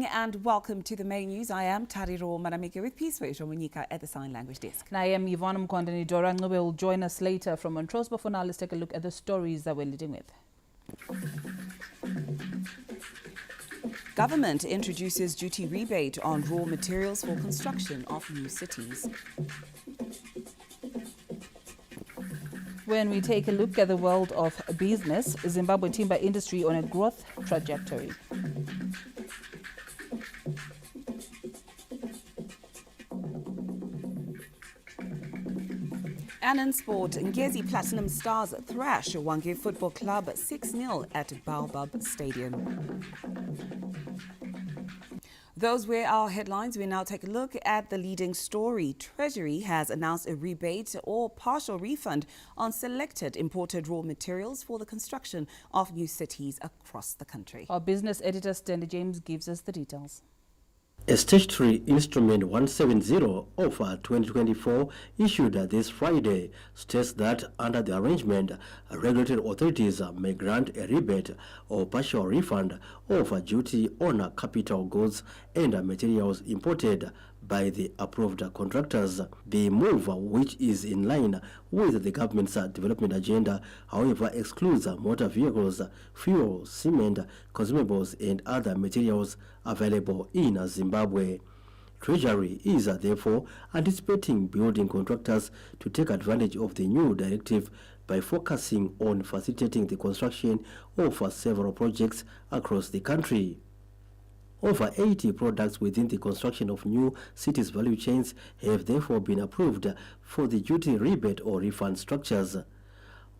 morning and welcome to the main news. I am Tariro Maramike with Peaceful Munyika at the Sign Language Desk. And I am Yvonne Mkwandani. Dora Ngube will join us later from Montrose, but for now let's take a look at the stories that we're leading with. Government introduces duty rebate on raw materials for construction of new cities. When we take a look at the world of business, Zimbabwe timber industry on a growth trajectory. And in sport, Ngezi Platinum Stars thrash Hwange Football Club 6-0 at Baobab Stadium. Those were our headlines. We now take a look at the leading story. Treasury has announced a rebate or partial refund on selected imported raw materials for the construction of new cities across the country. Our business editor, Stanley James, gives us the details. A statutory instrument 170 of 2024 issued this Friday states that under the arrangement, regulated authorities may grant a rebate or partial refund of duty on capital goods and materials imported by the approved contractors. The move, which is in line with the government's development agenda, however, excludes motor vehicles, fuel, cement, consumables, and other materials available in Zimbabwe. Treasury is therefore anticipating building contractors to take advantage of the new directive by focusing on facilitating the construction of several projects across the country. Over 80 products within the construction of new cities value chains have therefore been approved for the duty rebate or refund structures.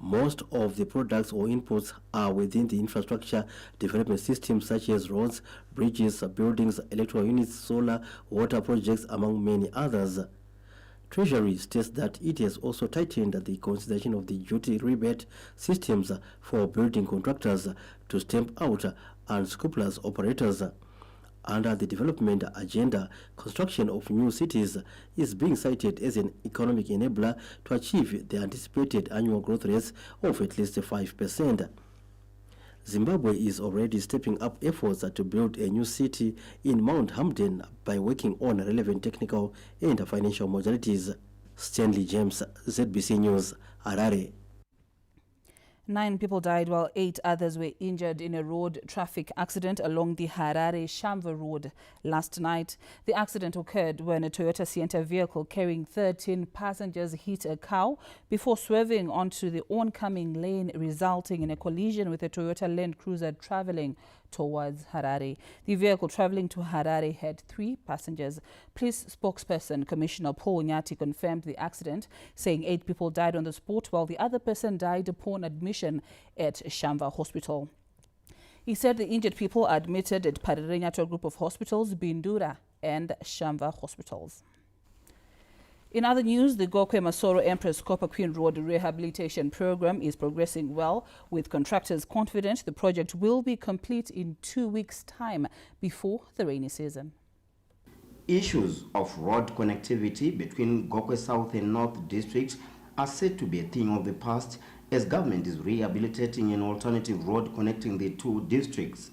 Most of the products or inputs are within the infrastructure development systems such as roads, bridges, buildings, electrical units, solar, water projects, among many others. Treasury states that it has also tightened the consideration of the duty rebate systems for building contractors to stamp out unscrupulous operators. Under the development agenda, construction of new cities is being cited as an economic enabler to achieve the anticipated annual growth rates of at least 5%. Zimbabwe is already stepping up efforts to build a new city in Mount Hamden by working on relevant technical and financial modalities. Stanley James, ZBC News, Harare. 9 people died while 8 others were injured in a road traffic accident along the Harare-Shamva road last night. The accident occurred when a Toyota Sienta vehicle carrying 13 passengers hit a cow before swerving onto the oncoming lane, resulting in a collision with a Toyota Land Cruiser traveling towards Harare. The vehicle traveling to Harare had 3 passengers. Police spokesperson Commissioner Paul Nyati confirmed the accident, saying 8 people died on the spot while the other person died upon admission at Shamva Hospital. He said the injured people are admitted at Parirenyato Group of Hospitals, Bindura and Shamva Hospitals. In other news, the Gokwe Masoro Empress Copper Queen Road Rehabilitation Program is progressing well, with contractors confident the project will be complete in 2 weeks' time before the rainy season. Issues of road connectivity between Gokwe South and North districts are said to be a thing of the past as government is rehabilitating an alternative road connecting the 2 districts.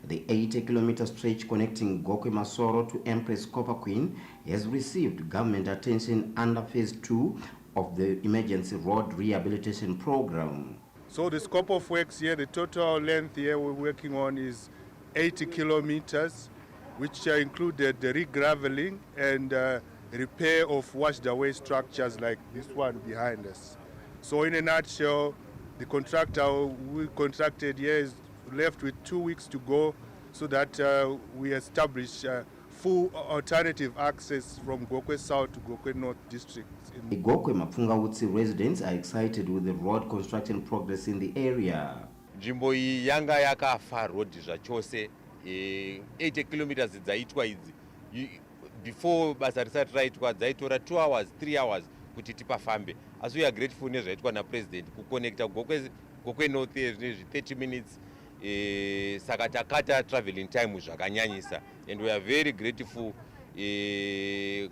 The 80-kilometer stretch connecting Gokwe Masoro to Empress Copper Queen has received government attention under phase 2 of the emergency road rehabilitation program. So the scope of works here, the total length here we're working on is 80 kilometers, which included the re-graveling and repair of washed away structures like this one behind us. So in a nutshell, the contractor we contracted here is left with 2 weeks to go so that we establish full alternative access from Gokwe South to Gokwe North districts. The Gokwe Mapfungawutsi residents are excited with the road construction progress in the area. Nzvimbo iyi yanga yakafa road zvachose 80 kilometers dzaitwa idzi before basa risati raitwa dzaitora 2 hours 3 hours kuti tipafambe, asi we are grateful nezvaitwa napresident kuconnecta Gokwe North nezvi 30 minutes. Saka takata traveling time zvakanyanyisa, and we are very grateful.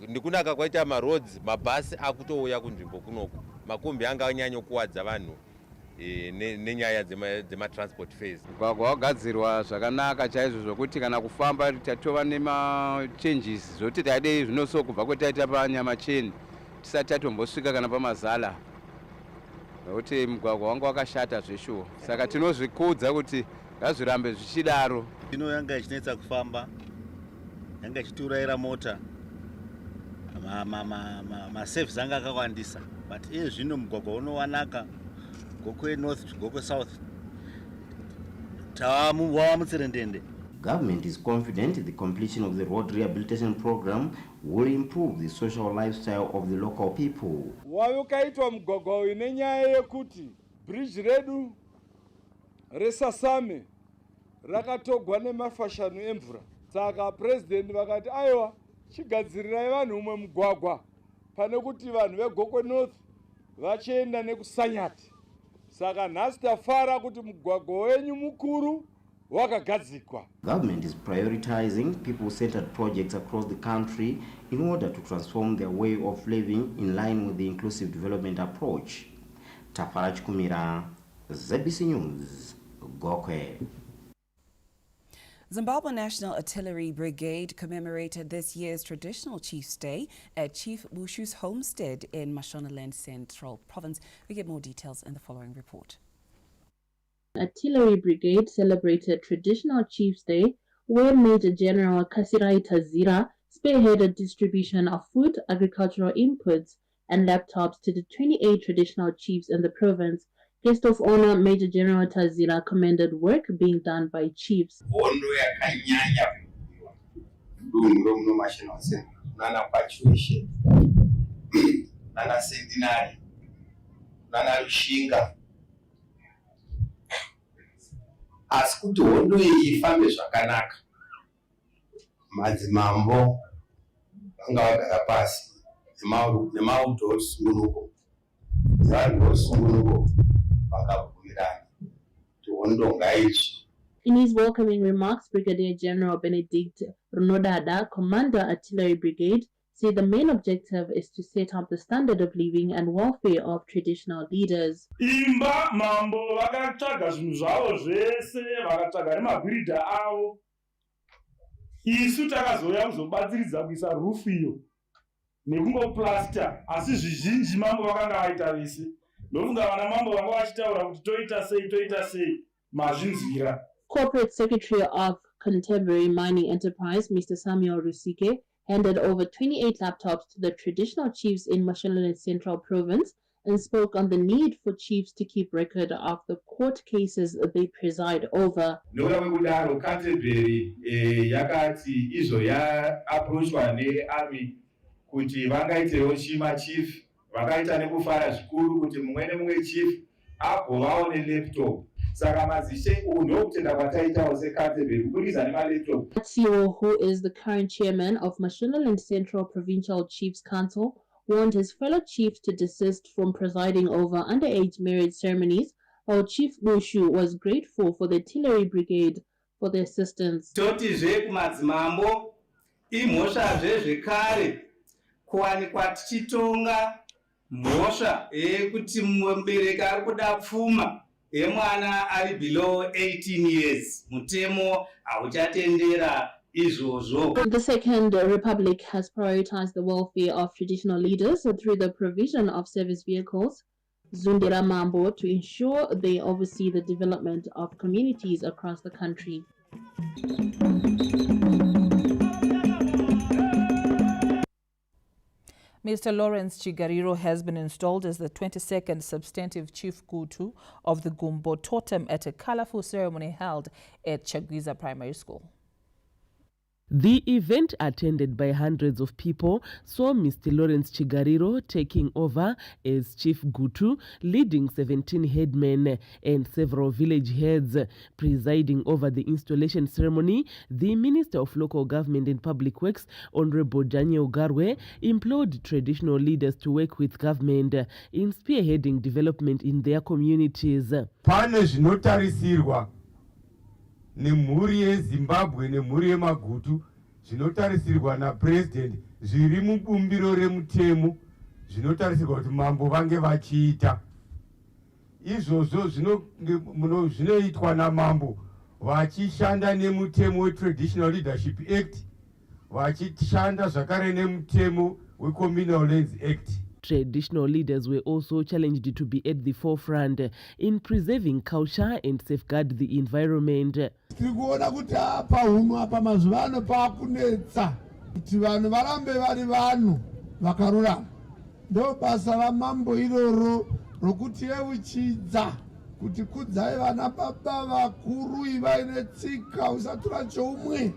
Ndikunaka kwaita maroads, mabhasi akutouya kunzvimbo kunoku, makombi anga anyanyokuwadza vanhu. nenyaya dzema-transport phase. Mugwagwa wagadzirwa zvakanaka chaizvo zvokuti kana kufamba tatova nema-changes zvokuti taide zvinoso kubva kwetaita panyamacheni tisati tatombosvika kana pamazala nokuti mugwagwa wanga wakashata zveshuwa, saka tinozvikudza kuti ngazvirambe zvichidaro. Ino yanga ichinetsa kufamba, yanga ichitiurayira mota, masevhisi anga akawandisa, but iye zvino mugwagwa unowanaka, Gokwe North to Gokwe South. Government is confident the completion of the road rehabilitation program will improve the social lifestyle of the local people. Wawukaitwa mugwagwa inenyaya yekuti bridge redu resasame rakatogwa nemafashanu emvura. Saka president vakati aiwa chigadzirirai vanhu umwe mugwagwa pane kuti vanhu veGokwe North vachienda nekusanyati. Saka nhasi tafara kuti mugwagwa wenyu mukuru wakagadzikwa. Government is prioritizing people-centered projects across the country in order to transform their way of living in line with the inclusive development approach. Tafara Chikumira, ZBC News, Gokwe. Zimbabwe National Artillery Brigade commemorated this year's Traditional Chiefs Day at Chief Bushu's homestead in Mashonaland Central Province. We get more details in the following report. Artillery Brigade celebrated Traditional Chiefs Day, where Major General Kasirai Tazira spearheaded distribution of food, agricultural inputs, and laptops to the 28 traditional chiefs in the province. Guest of honor Major General Tazira commended work being done by chiefs. Asi kuti hondo iyi ifambe zvakanaka, madzimambo vanga vagara pasi nemauto osungunuko, vanhu vosungunuko vakabvumirana kuti hondo ngaizvi. In his welcoming remarks, Brigadier General Benedict Runodada, Commander Artillery Brigade, said the main objective is to set up the standard of living and welfare of traditional leaders. Imba mambo vakatsvaga zvinhu zvavo zvese, vakatsvaga nemabhiridha avo. Isu takazoya kuzobatsiridza kuisa rufu iyo nekungoplasta, asi zvizhinji mambo vakanga vaita vese. Ndofunga vana mambo vanga vachitaura kuti toita sei, mazvinzwira. Corporate Secretary of Contemporary Mining Enterprise, Mr. Samuel Rusike, handed over 28 laptops to the traditional chiefs in Mashonaland Central Province and spoke on the need for chiefs to keep record of the court cases they preside over. Nokudaro Canterbury yakati izvo approachwa nearmy kuti vangaitewo chima chief, vakaita nekufara zvikuru kuti mumwe chief agovawo nelaptop. Matsio, who is the current chairman of Mashonaland Central Provincial Chiefs Council, warned his fellow chiefs to desist from presiding over underage marriage ceremonies, while Chief Bushu was grateful for the Artillery Brigade for the assistance. Below 18 years. Mutemo auchatendera izvozvo. The Second Republic has prioritized the welfare of traditional leaders through the provision of service vehicles, Zundira Mambo, to ensure they oversee the development of communities across the country. Mr. Lawrence Chigariro has been installed as the 22nd substantive Chief Gutu of the Gumbo Totem at a colorful ceremony held at Chagwiza Primary School. The event, attended by hundreds of people, saw Mr. Lawrence Chigariro taking over as Chief Gutu, leading 17 headmen and several village heads. Presiding over the installation ceremony, the Minister of Local Government and Public Works, Honorable Daniel Garwe, implored traditional leaders to work with government in spearheading development in their communities. Pane zvinotarisirwa nemhuri yeZimbabwe nemhuri yemagutu zvinotarisirwa naPresident zviri mubumbiro remutemo zvinotarisirwa kuti mambo vange vachiita. izvozvo zvinoitwa namambo vachishanda nemutemo weTraditional Leadership Act, vachishanda zvakare nemutemo weCommunal Lands Act. Traditional leaders were also challenged to be at the forefront in preserving culture and safeguard the environment. Tirikuona kuti apa huno apa mazuva ano pakunetsa kuti vanhu varambe vari vanhu vakarurama. Ndo basa ramambo iroro rokuti yeuchidza kuti kudzai vana baba vakuru ivaine tsika, usatora choumwe,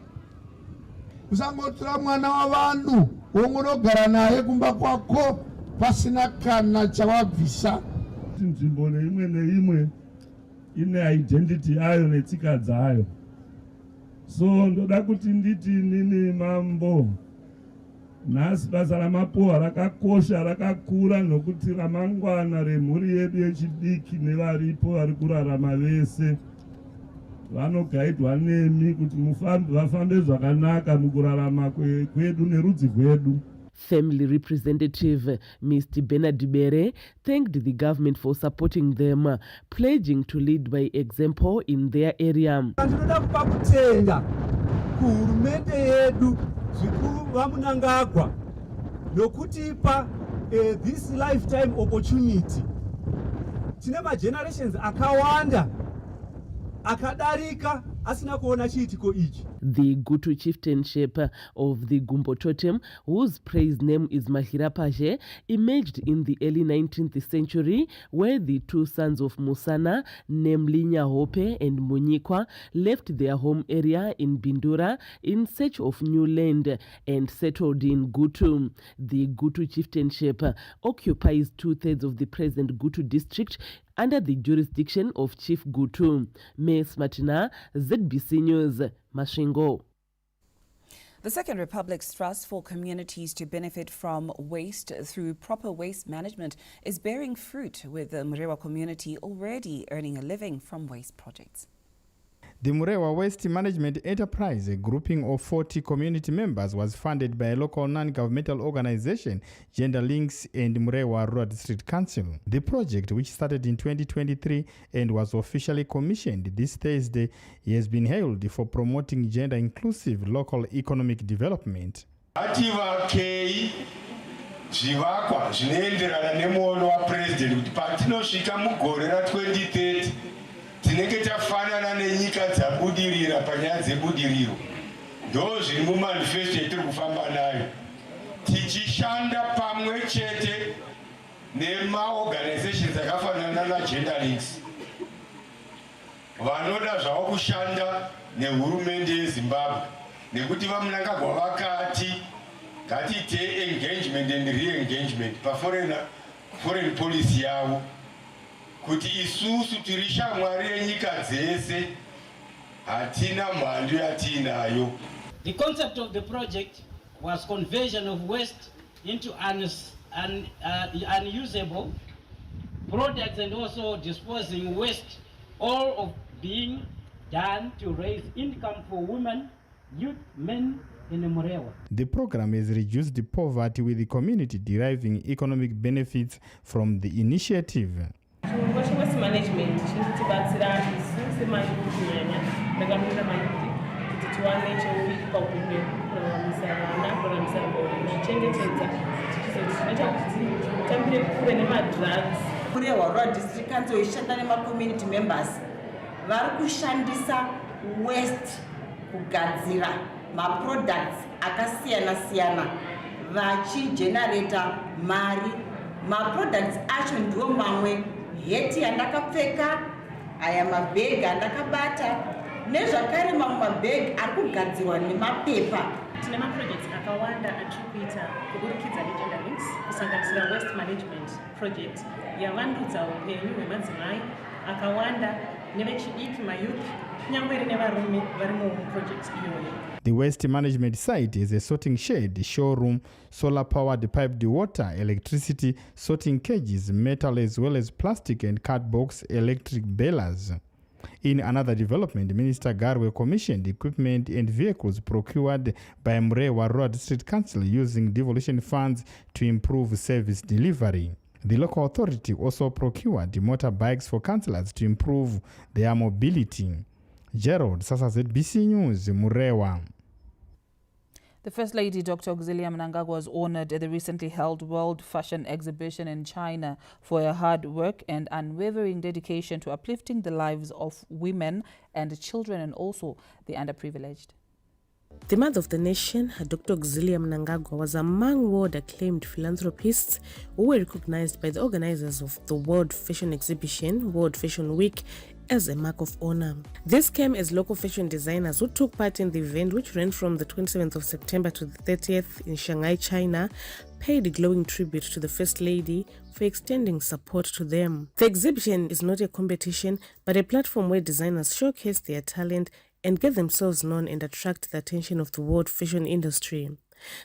usangotora mwana wavanhu wongonogara naye kumba kwako pasina kana chawabvisa. Nzvimbo neimwe ine identity yayo netsika dzayo. So ndoda kuti nditi nini mambo nhasi basa ramapoa rakakosha, rakakura, nokuti ramangwana remhuri yedu yechidiki nevaripo vari kurarama vese vanogaidwa nemi kuti vafambe zvakanaka mukurarama kwedu nerudzi rwedu. Family representative Mr. Bernard Bere thanked the government for supporting them, pledging to lead by example in their area. Ndinoda kupa kutenda kuhurumende yedu zvikuru vamunangagwa nokutipa this lifetime opportunity. Tine generations akawanda akadarika asina kuona chiitiko ichi. The Gutu chieftainship of the Gumbo totem, whose praise name is Mahirapashe, emerged in the early 19th century, where the two sons of Musana, namely Nyahope and Munyikwa, left their home area in Bindura in search of new land and settled in Gutu. The Gutu chieftainship occupies 2/3 of the present Gutu district under the jurisdiction of Chief Gutu. Mes Matina, ZBC News, Mashingo. The Second Republic's thrust for communities to benefit from waste through proper waste management is bearing fruit, with the Murewa community already earning a living from waste projects. The Murewa Waste Management Enterprise, a grouping of 40 community members, was funded by a local non-governmental organization, Gender Links and Murewa Rural District Council. The project, which started in 2023 and was officially commissioned this Thursday, has been hailed for promoting gender-inclusive local economic development. Zvivakwa zvinoenderana nemuono waPresident kuti patinosvika mugore ra2030 tinenge tafanana nenyika dzabudirira panyaya dzebudiriro. Ndo zviri mumanifesto yetiri kufamba nayo, tichishanda pamwe chete nemaorganizations akafanana naGender Links, vanoda zvavo kushanda nehurumende yeZimbabwe, nekuti vamunangagwa vakati ngatiite engagement and re-engagement paforeign policy yavo, kuti isusu tiri shamwari yenyika dzese, hatina mhando yatinayo. The concept of the project was conversion of waste into unusable products and also disposing waste, all of being done to raise income for women, youth, men in Murewa. The program has reduced the poverty, with the community deriving economic benefits from the initiative. Waste management chinotibatsira isu semanyanya ndakamira maningi kuti tiwane chekupa kunge kuramisa vana, kuramisa mbori, kuchengetedza zvinoita kuti tambire kure nemadrugs. Murewa Rural District Council ishanda nema-community members vari kushandisa waste kugadzira ma-products akasiyana-siyana vachigenerata mari. Ma-products acho ndiwo mamwe heti yandakapfeka, aya mabhegi andakabata, nezvakare mamwe mabhegi ari kugadzirwa nemapepa. Tine ma-projects akawanda atiri kuita kuburikidza neGender Links, kusanganisira waste management project yavandudza upenyu hwemadzimai akawanda nevechidiki, mayouth, kunyangwe nevarume vari muproject iyoyo. The waste management site is a sorting shed, showroom, solar-powered piped water, electricity, sorting cages, metal as well as plastic and cardbox electric balers. In another development, Minister Garwe commissioned equipment and vehicles procured by Murewa Rural District Council using devolution funds to improve service delivery. The local authority also procured motorbikes for councillors to improve their mobility. Gerald Sasa, ZBC News, Murewa. The First Lady, Dr. Auxilia Mnangagwa, was honored at the recently held World Fashion Exhibition in China for her hard work and unwavering dedication to uplifting the lives of women and children and also the underprivileged. The Mother of the Nation, Dr. Auxilia Mnangagwa, was among world-acclaimed philanthropists who were recognized by the organizers of the World Fashion Exhibition, World Fashion Week, as a mark of honor. This came as local fashion designers who took part in the event, which ran from the 27th of September to the 30th in Shanghai, China, paid glowing tribute to the First Lady for extending support to them. The exhibition is not a competition, but a platform where designers showcase their talent and get themselves known and attract the attention of the world fashion industry.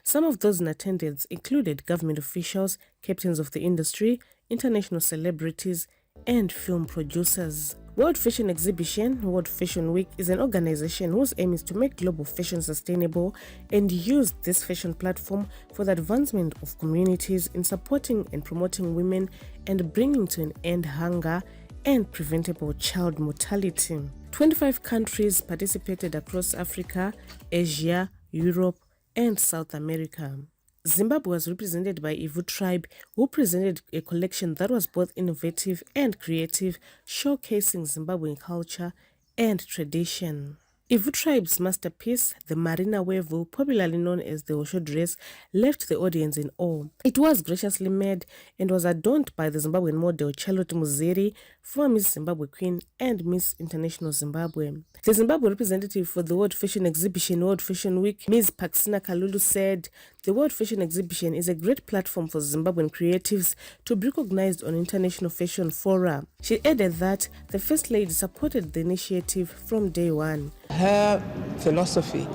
Some of those in attendance included government officials, captains of the industry, international celebrities, and film producers. World Fashion Exhibition, World Fashion Week, is an organization whose aim is to make global fashion sustainable and use this fashion platform for the advancement of communities in supporting and promoting women and bringing to an end hunger and preventable child mortality. 25 countries participated across Africa, Asia, Europe, and South America. Zimbabwe was represented by Ivu Tribe, who presented a collection that was both innovative and creative, showcasing Zimbabwean culture and tradition. Ivu Tribe's masterpiece, the Marina Wevu, popularly known as the Osho dress, left the audience in awe. It was graciously made and was adorned by the Zimbabwean model Charlotte Muzeri, former Miss Zimbabwe Queen and Miss International Zimbabwe. The Zimbabwe representative for the World Fashion Exhibition, World Fashion Week, Ms. Paxina Kalulu, said the World Fashion Exhibition is a great platform for Zimbabwean creatives to be recognized on international fashion fora. She added that the First Lady supported the initiative from day one. Her philosophy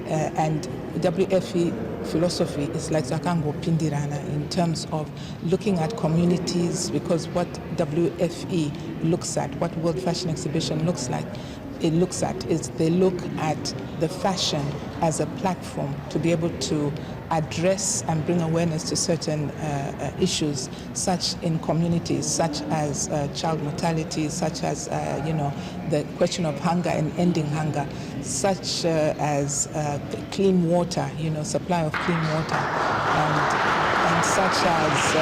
and WFE philosophy is like Zakango Pindirana in terms of looking at communities, because what WFE looks at, what World Fashion Exhibition looks like, it looks at is they look at the fashion as a platform to be able to address and bring awareness to certain issues, such in communities, such as child mortality, such as the question of hunger and ending hunger, such as clean water, supply of clean water, and such as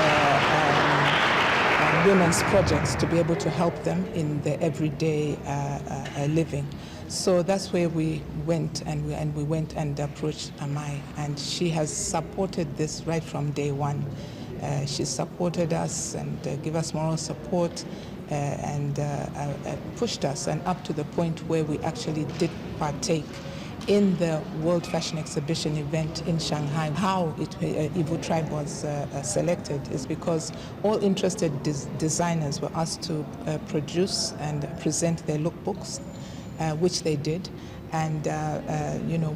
women's projects to be able to help them in their everyday living. So that's where we went, and we went and approached Amai, and she has supported this right from day one. She supported us and gave us moral support and pushed us, and up to the point where we actually did partake in the World Fashion Exhibition event in Shanghai. How Ivu Tribe was selected is because all interested designers were asked to produce and present their lookbooks, which they did. And,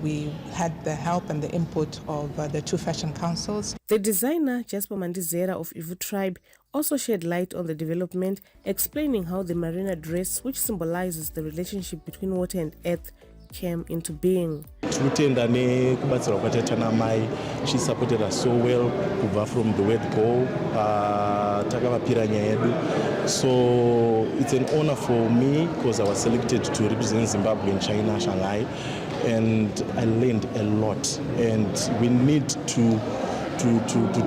we had the help and the input of the two fashion councils. The designer, Jasper Mandizera of Ivu Tribe, also shed light on the development, explaining how the Marina dress, which symbolizes the relationship between water and earth, came into being. Tinotenda nekubatsirwa kwataita namai. She supported us so well kubva from the word go. Takavapira nyaya yedu. So it's an honor for me because I was selected to represent Zimbabwe in China, Shanghai, and I learned a lot. And we need to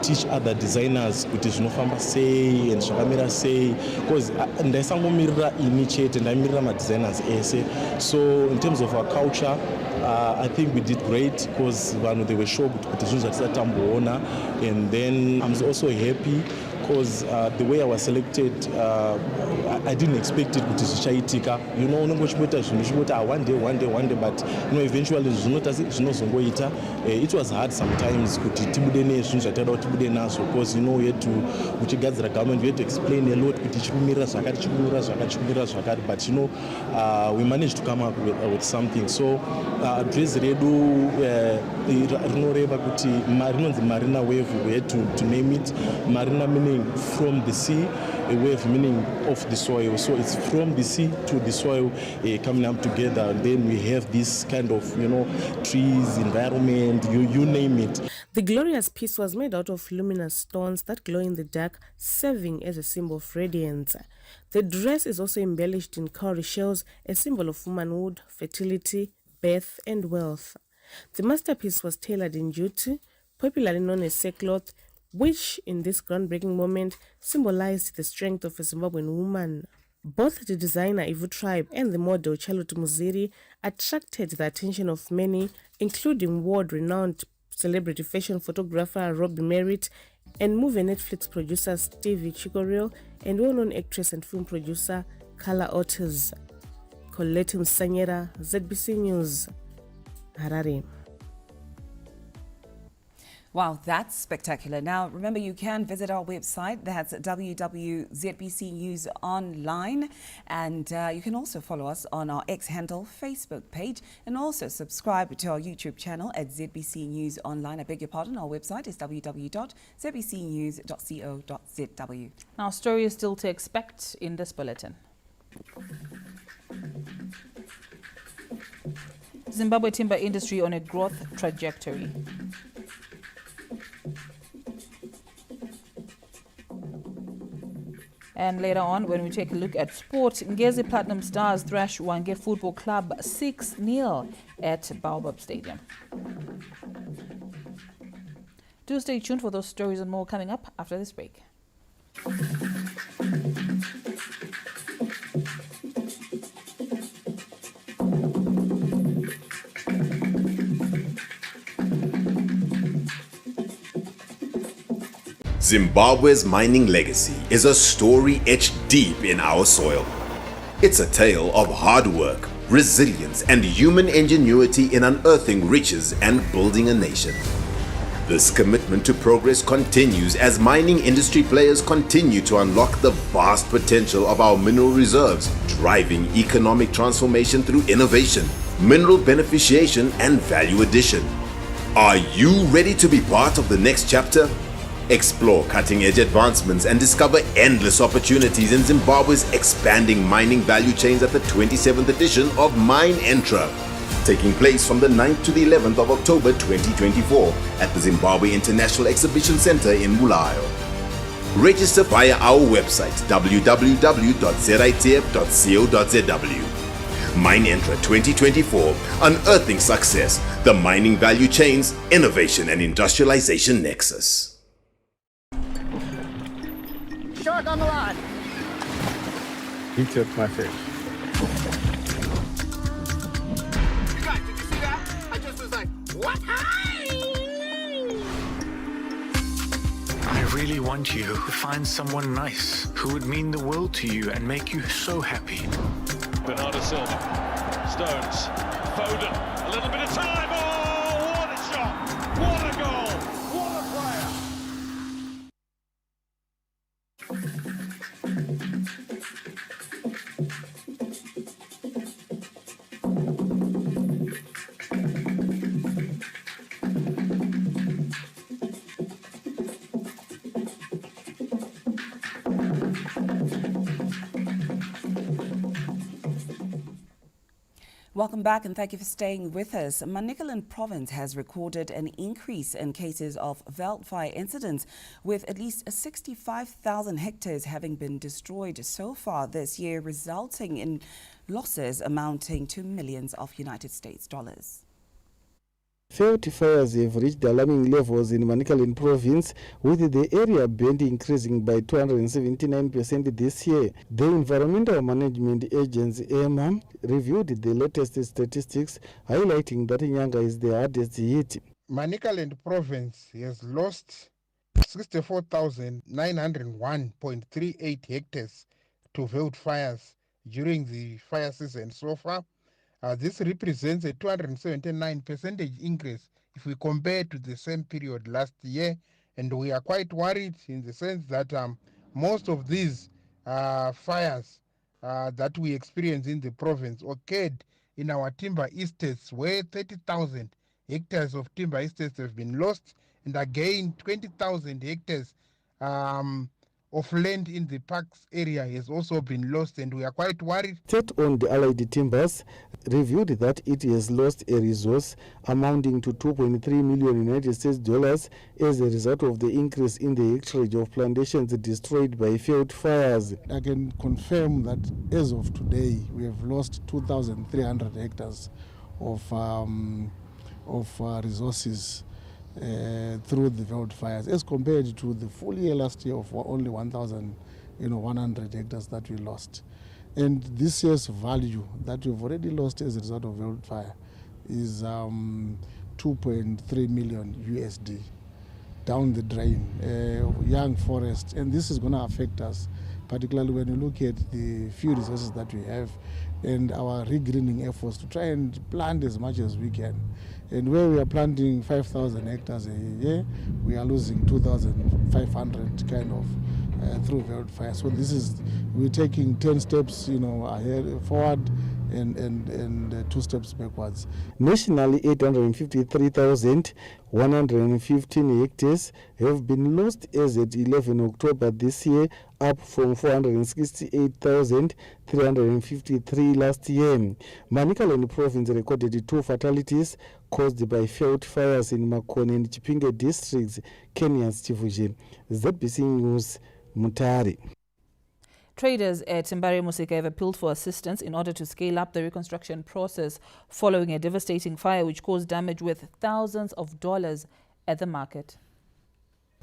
teach other designers kuti zvinofamba sei and zvakamira sei, because ndaisangomirira ini chete, ndaimirira madesigners ese. So in terms of our culture, I think we did great because they were shocked kuti zvinhu zvatisatamboona. And then I'm also happy because the way I was selected, I didn't expect it kuti zvichaitika. Unongo uchimboita zvinhu uchingoti one day, but eventually zvinozongoita. It was hard sometimes kuti tibude nezvinhu zvatinoda kuti tibude nazvo, because we had to, uchigadzira government, we had to explain a lot kuti chikumirira zvakati, but we managed to come up with something. So dress redu rinoreva kuti rinonzi Marina Wave. We had to name it Marina, meaning from the sea, wave, meaning of the soil. So it's from the sea to the soil coming up together. And then we have this kind of, trees, environment, you name it. The glorious piece was made out of luminous stones that glow in the dark, serving as a symbol of radiance. The dress is also embellished in cowrie shells, a symbol of womanhood, fertility, birth, and wealth. The masterpiece was tailored in jute, popularly known as sackcloth, which in this groundbreaking moment symbolized the strength of a Zimbabwean woman. Both the designer Ivu Tribe and the model Charlotte Muziri attracted the attention of many, including world-renowned celebrity fashion photographer Robbie Merritt and movie Netflix producer Stevie Chikorio and well-known actress and film producer Carla Otters. Colette Msanyera, ZBC News, Harare. Wow, that's spectacular. Now, remember, you can visit our website. That's www.zbc News Online. And you can also follow us on our X handle Facebook page and also subscribe to our YouTube channel at ZBC News Online. I beg your pardon, our website is www.zbcnews.co.zw. Now, stories still to expect in this bulletin. Zimbabwe timber industry on a growth trajectory. And later on, when we take a look at sport, Ngezi Platinum Stars thrash Hwange Football Club 6-0 at Baobab Stadium. Do stay tuned for those stories and more coming up after this break. Zimbabwe's mining legacy is a story etched deep in our soil. It's a tale of hard work, resilience, and human ingenuity in unearthing riches and building a nation. This commitment to progress continues as mining industry players continue to unlock the vast potential of our mineral reserves, driving economic transformation through innovation, mineral beneficiation, and value addition. Are you ready to be part of the next chapter? Explore cutting-edge advancements and discover endless opportunities in Zimbabwe's expanding mining value chains at the 27th edition of Mine Entra, taking place from the 9th to the 11th of October 2024 at the Zimbabwe International Exhibition Center in Bulawayo. Register via our website www.zitf.co.zw. Mine Entra 2024, Unearthing Success, the Mining Value Chains, Innovation and Industrialization Nexus. Shark on the line. He took my fish. Did you see that? I just was like, what? I really want you to find someone nice who would mean the world to you and make you so happy. Bernardo Silva, Stones, Foden, a little bit of time. Oh, what a shot! What a goal! What a player! Welcome back and thank you for staying with us. Manicaland province has recorded an increase in cases of wildfire incidents, with at least 65,000 hectares having been destroyed so far this year, resulting in losses amounting to millions of United States dollars. Field fires have reached alarming levels in Manicaland province, with the area burned increasing by 279% this year. The Environmental Management Agency, EMA, reviewed the latest statistics, highlighting that Nyanga is the hardest hit. Manicaland province has lost 64,901.38 hectares to wildfires during the fire season so far. This represents a 279% increase if we compare to the same period last year. And we are quite worried in the sense that most of these fires that we experience in the province occurred in our timber estates, where 30,000 hectares of timber estates have been lost, and again 20,000 hectares of land in the parks area has also been lost, and we are quite worried. State-owned Allied Timbers revealed that it has lost a resource amounting to $2.3 million United States dollars as a result of the increase in the acreage of plantations destroyed by field fires. I can confirm that as of today, we have lost 2,300 hectares of resources through the wildfires, as compared to the full year last year of only 1,100 hectares that we lost. And this year's value that we've already lost as a result of wildfire is 2.3 million USD down the drain, young forest, and this is going to affect us, particularly when you look at the few resources that we have and our regreening efforts to try and plant as much as we can. And where we are planting 5,000 hectares a year, we are losing 2,500 kind of through wildfire. So this is, we're taking 10 steps, ahead, forward, and 2 steps backwards. Nationally, 853,115 hectares have been lost as at 11 October this year, up from 468,353 last year. Manicaland province recorded 2 fatalities caused by field fires in Makoni and Chipinge districts. Kenya's Chivuje. ZBC News, Mutari. Traders at Mbare Musika have appealed for assistance in order to scale up the reconstruction process following a devastating fire which caused damage worth thousands of dollars at the market.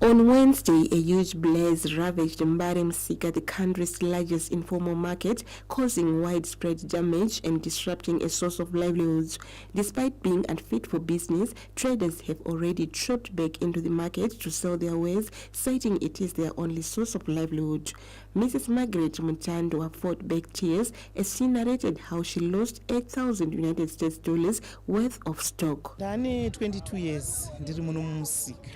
On Wednesday, a huge blaze ravaged Mbare Musika, the country's largest informal market, causing widespread damage and disrupting a source of livelihoods. Despite being unfit for business, traders have already trooped back into the market to sell their wares, citing it is their only source of livelihood. Mrs. Margaret Mutando fought back tears as she narrated how she lost 8,000 United States dollars worth of stock. Ndane 22 years ndiri muno mumusika.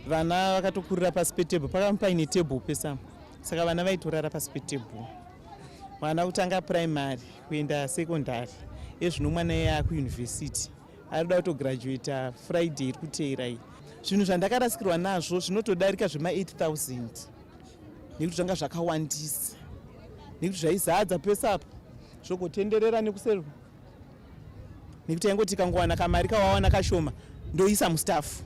Vana vakatokurira pasi petebho, pakanga paine tebho pesa, saka vana vaitorara pasi petebho. Mwana kutanga primary kuenda secondary, ezvino mwana iye akuyunivhesiti arikuda kutograduata Friday iri kuteera iyi. Zvinhu zvandakarasikirwa nazvo zvinotodarika zvema 8,000 nekuti zvanga zvakawandisa, nekuti zvaizadza pesa apa zvogotenderera nekuserwa, nekuti yaingoti kangowana kamari kawawana kashoma ndoisa mustafu.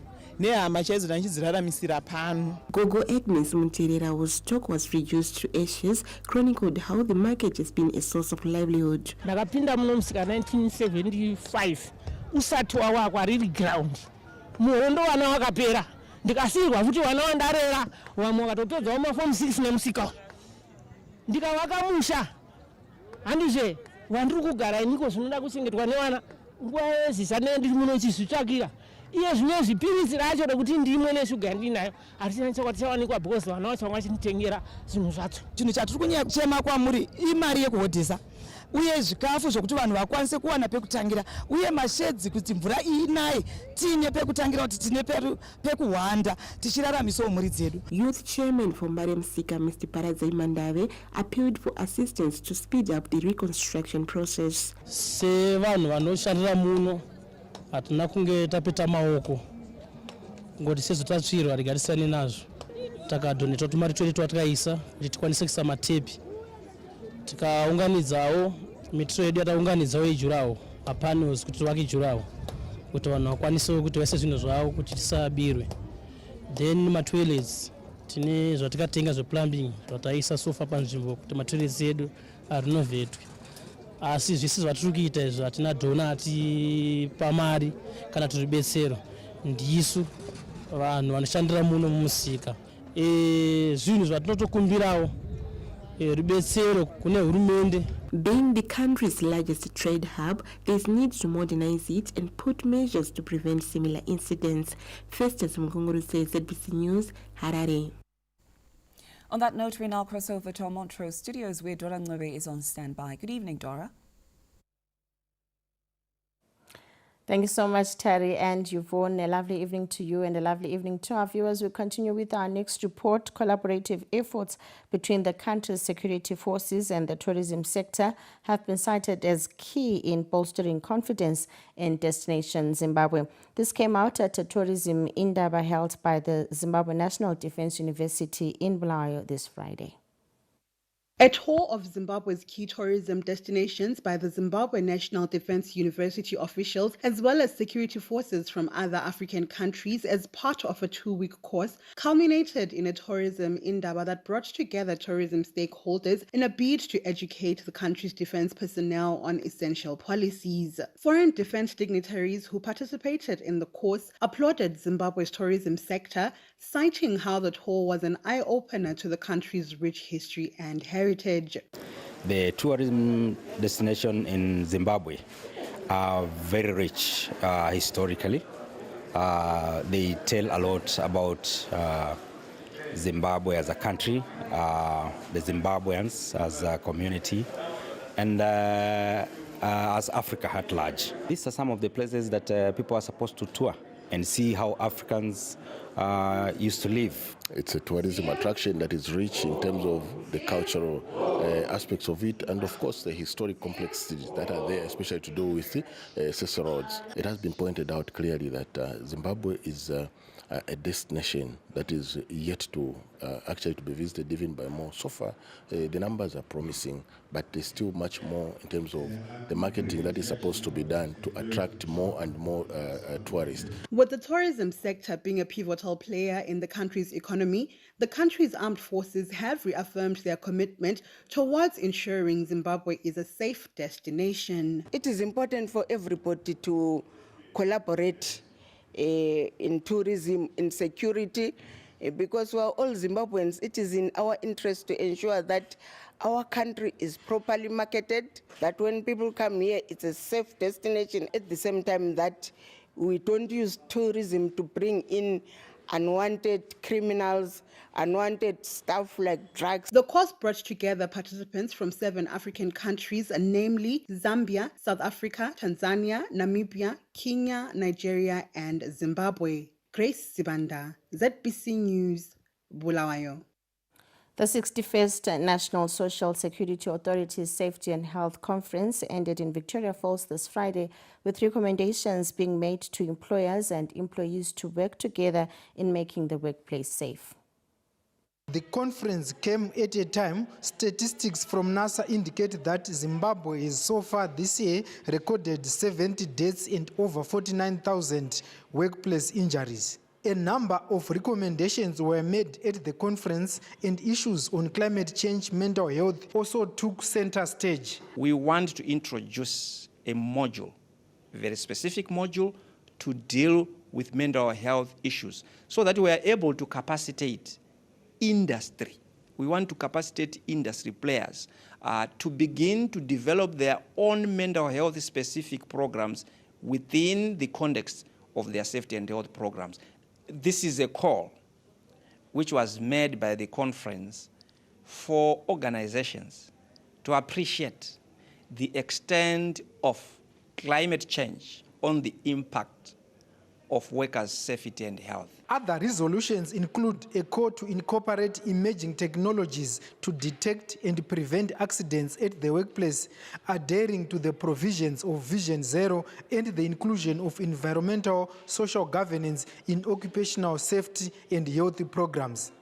Gogo Agnes Munterera, whose stock was reduced to ashes, chronicled how the market has been a source of livelihood. Ndakapinda muno musika 1975 usati wawakwa riri ground muhondo wana wakapera ndikasirwa futi wana wandarera vamwe vakatopedzawo mafomu 6 nemusika ndikavaka musha handizve vandiri kugara iniko zvinoda kuchengetwa nevana nguva yezisa ndiri muno chizvitsvakira iye zvine zvipirisi racho rekuti ndimwe neshuga ndinayo hatina chakwati chawanikwa because vana vacho vanga vachititengera zvinhu zvacho. Chinhu chatiri kuchema kwamuri imari yekuhodhesa uye zvikafu zvokuti vanhu vakwanise kuwana pekutangira uye mashedzi kuti mvura inaye tine pekutangira kuti tine pekuhwanda tichiraramisawo mhuri dzedu. Youth chairman for Mbare Musika, Mr. Paradzai Mandave, appealed for assistance to speed up the reconstruction process. Sevanhu vanoshandira muno hatina kunge tapeta maoko ngoti sezvo tatsvirwa rigarisane nazvo takadhoneta tumari twedu twatakaisa kuti tikwanise kuisa matepi tikaunganidzawo mitiro yedu yataunganidzawo ijurawo mapanels kuti tivake ijurawo kuti vanhu vakwanisewo kuti vaise zvinhu zvavo kuti tisabirwe. Then matoilets tine zvatikatenga zveplumbing zvataisa sofa panzvimbo kuti matoilets edu arinovetwe. Asi zvisi zvatiri kuita izvo hatina donati pamari kana turibetsero ndisu vanhu vanoshandira muno mumusika. Zvinhu zvatinotokumbirawo rubetsero kune hurumende. Being the country's largest trade hub, there's need to modernize it and put measures to prevent similar incidents. Festus Mkunguru says ZBC News, Harare. On that note, we now cross over to our Montrose studios where Dora Ngwebe is on standby. Good evening, Dora. Thank you so much, Terry and Yvonne. A lovely evening to you and a lovely evening to our viewers. We continue with our next report. Collaborative efforts between the country's security forces and the tourism sector have been cited as key in bolstering confidence in Destination Zimbabwe. This came out at a tourism indaba held by the Zimbabwe National Defense University in Bulawayo this Friday. A tour of Zimbabwe's key tourism destinations by the Zimbabwe National Defense University officials, as well as security forces from other African countries as part of a 2-week course, culminated in a tourism indaba that brought together tourism stakeholders in a bid to educate the country's defense personnel on essential policies. Foreign defense dignitaries who participated in the course applauded Zimbabwe's tourism sector, citing how the tour was an eye-opener to the country's rich history and heritage. The tourism destination in Zimbabwe are very rich historically. They tell a lot about Zimbabwe as a country, the Zimbabweans as a community, and as Africa at large. These are some of the places that people are supposed to tour and see how Africans used to live. It's a tourism attraction that is rich in terms of the cultural aspects of it, and of course the historic complexities that are there, especially to do with the roads. It has been pointed out clearly that Zimbabwe is a destination that is yet to actually to be visited even by more. So far, the numbers are promising, but there's still much more in terms of the marketing that is supposed to be done to attract more and more tourists. With the tourism sector being a pivotal player in the country's economy, the country's armed forces have reaffirmed their commitment towards ensuring Zimbabwe is a safe destination. It is important for everybody to collaborate in tourism, in security, because we are all Zimbabweans. It is in our interest to ensure that our country is properly marketed, that when people come here, it's a safe destination, at the same time that we don't use tourism to bring in unwanted criminals, unwanted stuff like drugs. The course brought together participants from 7 African countries, namely Zambia, South Africa, Tanzania, Namibia, Kenya, Nigeria, and Zimbabwe. Grace Sibanda, ZBC News, Bulawayo. The 61st National Social Security Authority's Safety and Health Conference ended in Victoria Falls this Friday, with recommendations being made to employers and employees to work together in making the workplace safe. The conference came at a time statistics from NASA indicate that Zimbabwe has so far this year recorded 70 deaths and over 49,000 workplace injuries. A number of recommendations were made at the conference, and issues on climate change, mental health also took center stage. We want to introduce a module, a very specific module, to deal with mental health issues so that we are able to capacitate industry. We want to capacitate industry players to begin to develop their own mental health specific programs within the context of their safety and health programs. This is a call which was made by the conference for organizations to appreciate the extent of climate change on the impact of workers' safety and health. Other resolutions include a call to incorporate emerging technologies to detect and prevent accidents at the workplace, adhering to the provisions of Vision Zero and the inclusion of environmental social governance in occupational safety and health programs.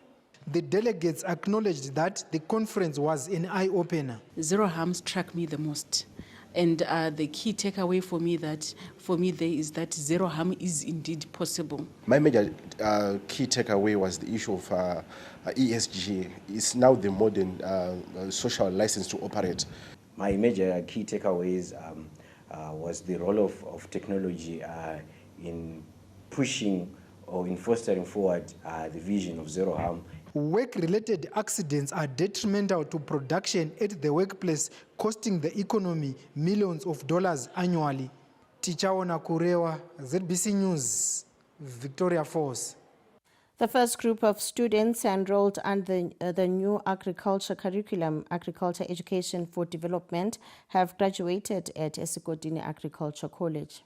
The delegates acknowledged that the conference was an eye-opener. Zero harm struck me the most. And the key takeaway for me there is that zero harm is indeed possible. My major key takeaway was the issue of ESG. It's now the modern social license to operate. My major key takeaways was the role of technology in pushing or in fostering forward the vision of zero harm. Work-related accidents are detrimental to production at the workplace, costing the economy millions of dollars annually. Tichaona Kurewa, ZBC News, Victoria Falls. The first group of students enrolled under the new agriculture curriculum, Agriculture Education for Development, have graduated at Esigodini Agriculture College.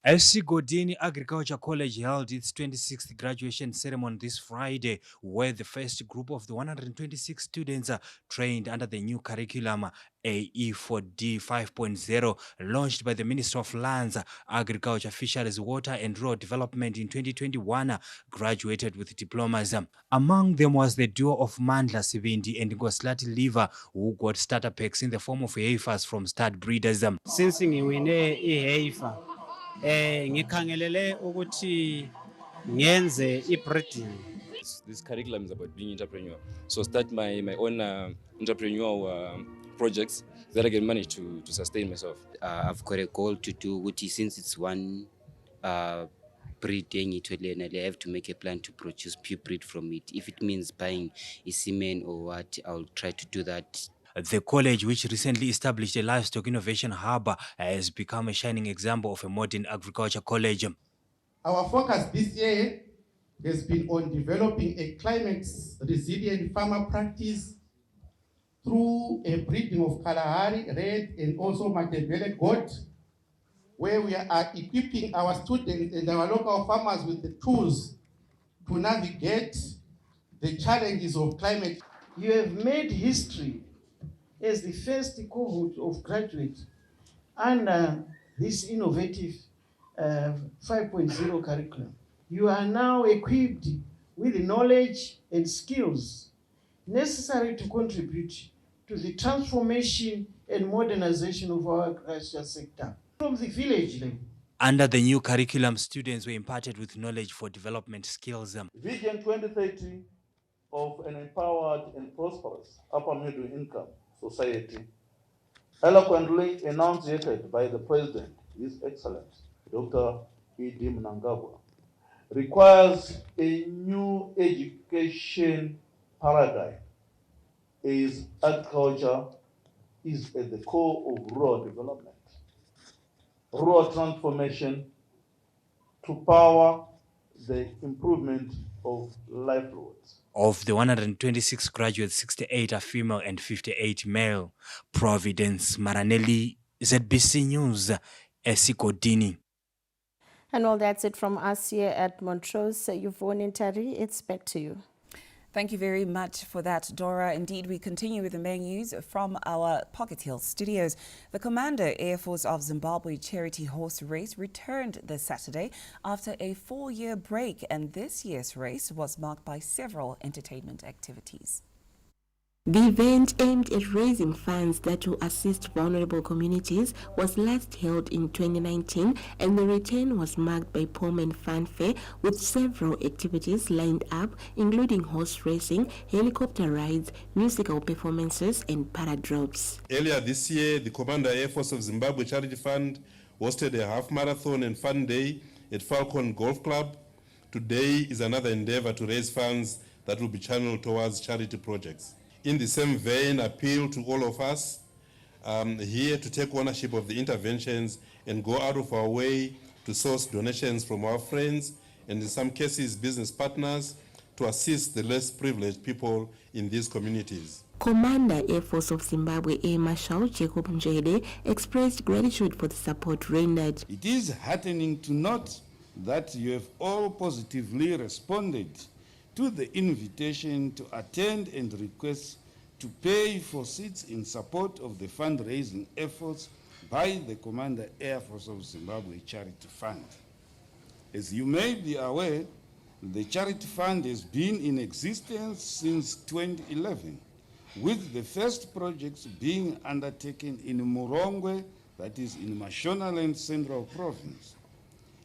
SC Godini Agriculture College held its 26th graduation ceremony this Friday, where the first group of the 126 students trained under the new curriculum AE4D 5.0 launched by the Ministry of Lands, Agriculture, Fisheries, Water and Rural Development in 2021 graduated with diplomas. Among them was the duo of Mandla Sivindi and Ngoslati Liva, who got starter packs in the form of heifers from stud breeders. Since ngiwine iheifer ngikhangelele ukuthi ngenze i-breeding. This curriculum is about being entrepreneur. So start my own entrepreneurial projects that I can manage to sustain myself. I've got a goal to do, which is since it's one breeding, I have to make a plan to produce pure breed from it. If it means buying a semen or what, I'll try to do that. The college, which recently established a livestock innovation hub, has become a shining example of a modern agriculture college. Our focus this year has been on developing a climate-resilient farmer practice through a breeding of Kalahari, red, and also Matabele goat, where we are equipping our students and our local farmers with the tools to navigate the challenges of climate. You have made history as the first cohort of graduates under this innovative 5.0 curriculum. You are now equipped with the knowledge and skills necessary to contribute to the transformation and modernization of our agriculture sector from the village level. Under the new curriculum, students were imparted with knowledge for development skills. Vision 2030 of an empowered and prosperous upper middle income society, eloquently enunciated by the President, His Excellency, Dr. E.D. Mnangagwa, requires a new education paradigm, as agriculture is at the core of rural development, rural transformation to power the improvement of livelihoods. Of the 126 graduates, 68 are female and 58 male. Providence Maranelli, ZBC News, SC Godini. And well, that's it from us here at Montrose. Yvonne Ntari, it's back to you. Thank you very much for that, Dora. Indeed, we continue with the main news from our Pocket Hill studios. The Commander Air Force of Zimbabwe charity horse race returned this Saturday after a 4-year break, and this year's race was marked by several entertainment activities. The event aimed at raising funds that will assist vulnerable communities was last held in 2019, and the return was marked by pomp and fanfare with several activities lined up, including horse racing, helicopter rides, musical performances and parade drops. Earlier this year, the Commander Air Force of Zimbabwe Charity Fund hosted a half marathon and fun day at Falcon Golf Club. Today is another endeavor to raise funds that will be channeled towards charity projects. In the same vein, appeal to all of us here to take ownership of the interventions and go out of our way to source donations from our friends and in some cases business partners to assist the less privileged people in these communities. Commander Air Force of Zimbabwe Air Marshal Jacob Njede expressed gratitude for the support rendered. It is heartening to note that you have all positively responded to the invitation to attend and request to pay for seats in support of the fundraising efforts by the Commander Air Force of Zimbabwe Charity Fund. As you may be aware, the Charity Fund has been in existence since 2011, with the first projects being undertaken in Murongwe, that is in Mashonaland Central Province.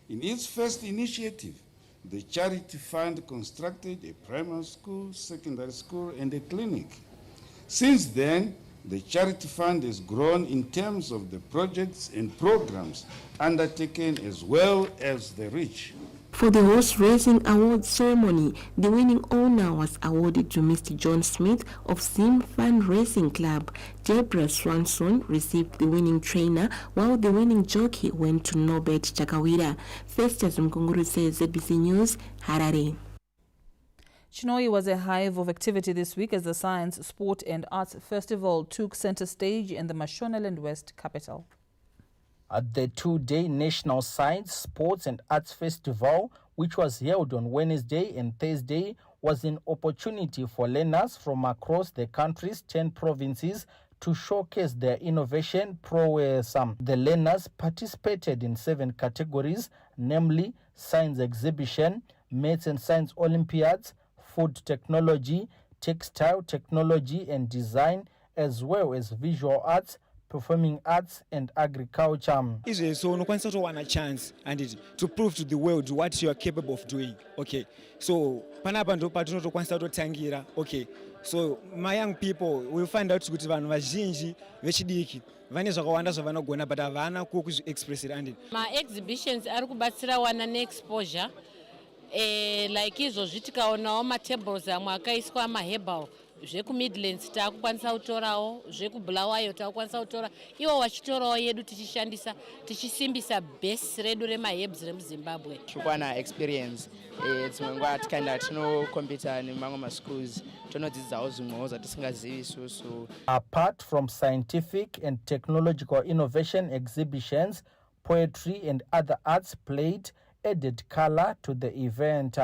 In its first initiative, the Charity Fund constructed a primary school, secondary school, and a clinic. Since then, the Charity Fund has grown in terms of the projects and programs undertaken as well as the reach. For the horse racing award ceremony, the winning owner was awarded to Mr. John Smith of Sim Fun Racing Club. Deborah Swanson received the winning trainer, while the winning jockey went to Norbert Chakawira. Festus Mkunguru says ZBC News, Harare. Chinhoyi was a hive of activity this week as the Science, Sport and Arts Festival took center stage in the Mashonaland West capital. The two-day National Science, Sports and Arts Festival, which was held on Wednesday and Thursday, was an opportunity for learners from across the country's 10 provinces to showcase their innovation prowess. The learners participated in 7 categories, namely science exhibition, maths and science olympiads, food technology, textile technology and design, as well as visual arts, performing arts and agriculture. So unokwanisa to a chance and to prove to the world what you are capable of doing. Okay, so panapa ndo patinotokwanisa totangira. Okay, so my young people will find out kuti vanhu vazhinji vechidiki vane zvakawanda zvavanogona but havana kuexpress it. Ma exhibitions ari kubatsira wana neexposure like izvozvi tikaonawo matables amwe akaiswa maherbal zvekumidlands taakukwanisa kutorawo, zvekubulawayo taakukwanisa kutora, ivo vachitorawo yedu tichishandisa tichisimbisa base redu remaherbs remuzimbabwe. Shukwana experience dzimwe nguva tikaenda tinokompita nemamwe maschools tonodzidzawo zvimwewo zvatisingazivi isusu. Apart from scientific and technological innovation exhibitions, poetry and other arts played added color to the event.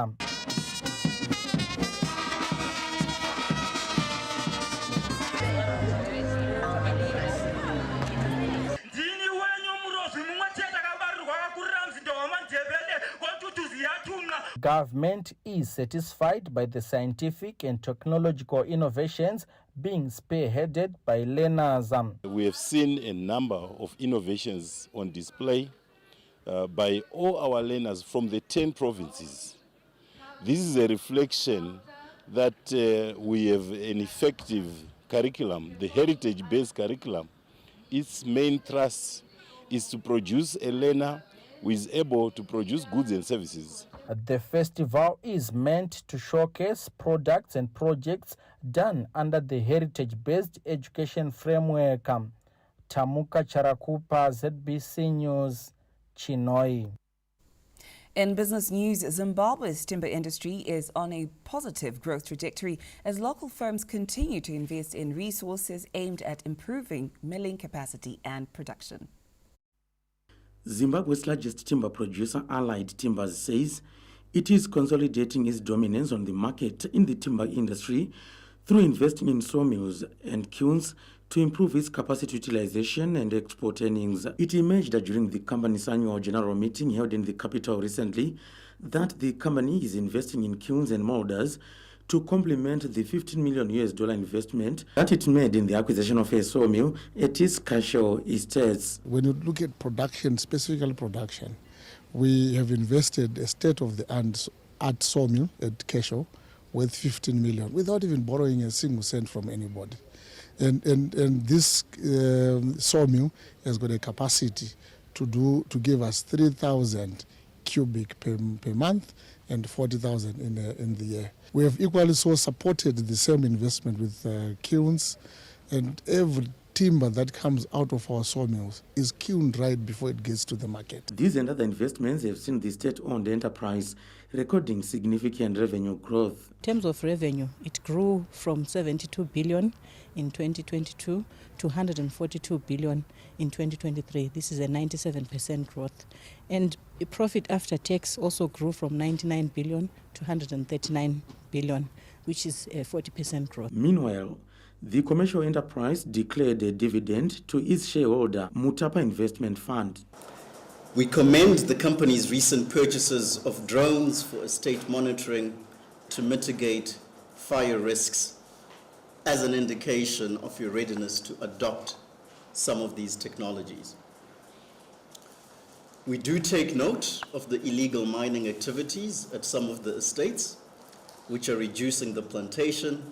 Government is satisfied by the scientific and technological innovations being spearheaded by learners. We have seen a number of innovations on display by all our learners from the 10 provinces. This is a reflection that we have an effective curriculum, the heritage-based curriculum. Its main thrust is to produce a learner who is able to produce goods and services. The festival is meant to showcase products and projects done under the heritage-based education framework. Tamuka Charakupa, ZBC News, Chinoi. In business news, Zimbabwe's timber industry is on a positive growth trajectory as local firms continue to invest in resources aimed at improving milling capacity and production. Zimbabwe's largest timber producer, Allied Timbers, says it is consolidating its dominance on the market in the timber industry through investing in sawmills and kilns to improve its capacity utilization and export earnings. It emerged during the company's annual general meeting held in the capital recently that the company is investing in kilns and molders to complement the $15 million investment that it made in the acquisition of a sawmill at its Cashel estates. When you look at production, specifically production, we have invested a state-of-the-art sawmill at Cashel worth $15 million without even borrowing a single cent from anybody. And this sawmill has got a capacity to give us 3,000 cubic per month and 40,000 in the year. We have equally so supported the same investment with kilns, and every timber that comes out of our sawmills is kilned right before it gets to the market. These and other investments have seen the state-owned enterprise recording significant revenue growth. In terms of revenue, it grew from 72 billion in 2022 to 142 billion in 2023. This is a 97% growth. And profit after tax also grew from 99 billion to 139 billion, which is a 40% growth. Meanwhile, the commercial enterprise declared a dividend to its shareholder, Mutapa Investment Fund. We commend the company's recent purchases of drones for estate monitoring to mitigate fire risks as an indication of your readiness to adopt some of these technologies. We do take note of the illegal mining activities at some of the estates, which are reducing the plantation,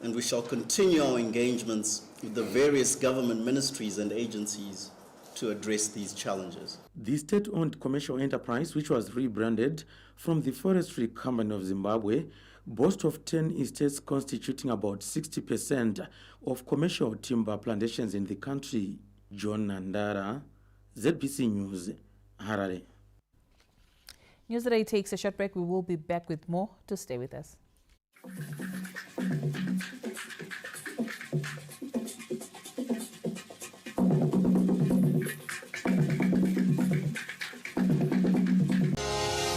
and we shall continue our engagements with the various government ministries and agencies to address these challenges. The state-owned commercial enterprise, which was rebranded from the Forestry Company of Zimbabwe, boasts of 10 estates constituting about 60% of commercial timber plantations in the country. John Nandara, ZBC News, Harare. Newsday takes a short break. We will be back with more. To stay with us.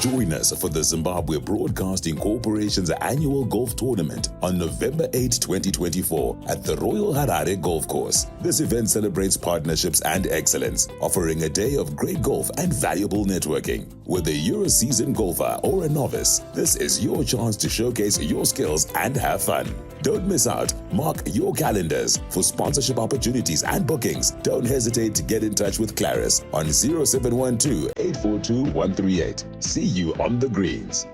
Join us for the Zimbabwe Broadcasting Corporation's annual golf tournament on November 8, 2024 at the Royal Harare Golf Course. This event celebrates partnerships and excellence, offering a day of great golf and valuable networking. Whether you're a seasoned golfer or a novice, this is your chance to showcase your skills and have fun. Don't miss out. Mark your calendars. For sponsorship opportunities and bookings, don't hesitate to get in touch with Claris on 0712-842-138. See you on the greens.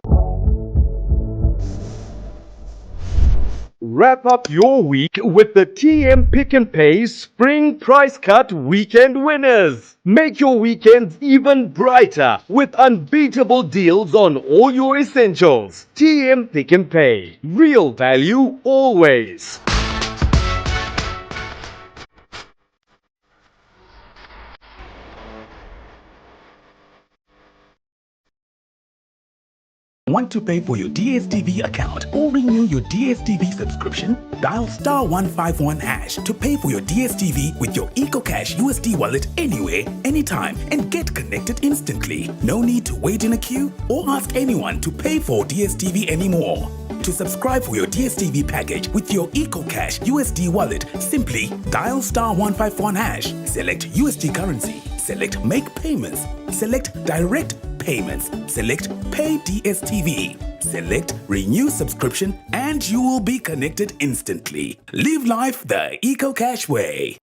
Wrap up your week with the TM Pick and Pay Spring Price Cut Weekend Winners. Make your weekends even brighter with unbeatable deals on all your essentials. TM Pick and Pay. Real value always. Want to pay for your DSTV account or renew your DSTV subscription? Dial *151# to pay for your DSTV with your EcoCash USD wallet anywhere, anytime, and get connected instantly. No need to wait in a queue or ask anyone to pay for DSTV anymore. To subscribe for your DSTV package with your EcoCash USD wallet, simply dial *151#, select USD currency, select Make Payments, select Direct Payments, select Pay DSTV, select Renew Subscription, and you will be connected instantly. Live life the EcoCash way.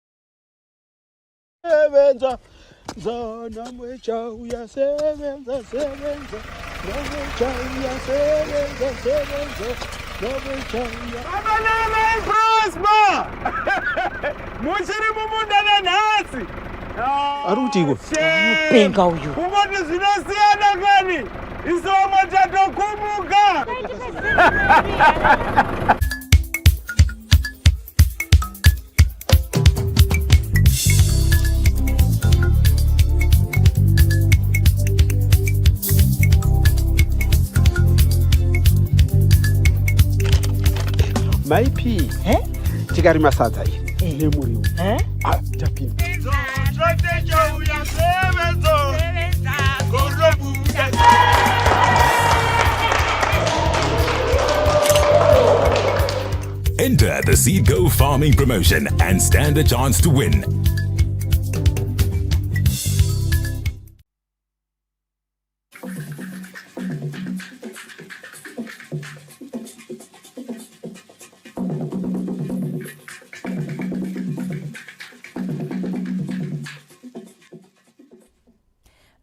Arutiko. Penga uyu. Umoti zvinosiyana kani. Isoma tatokumuka. Maipi, tikari masadza iyi nemuriwo. Tapinda. Enter the Seed Go Farming promotion and stand a chance to win.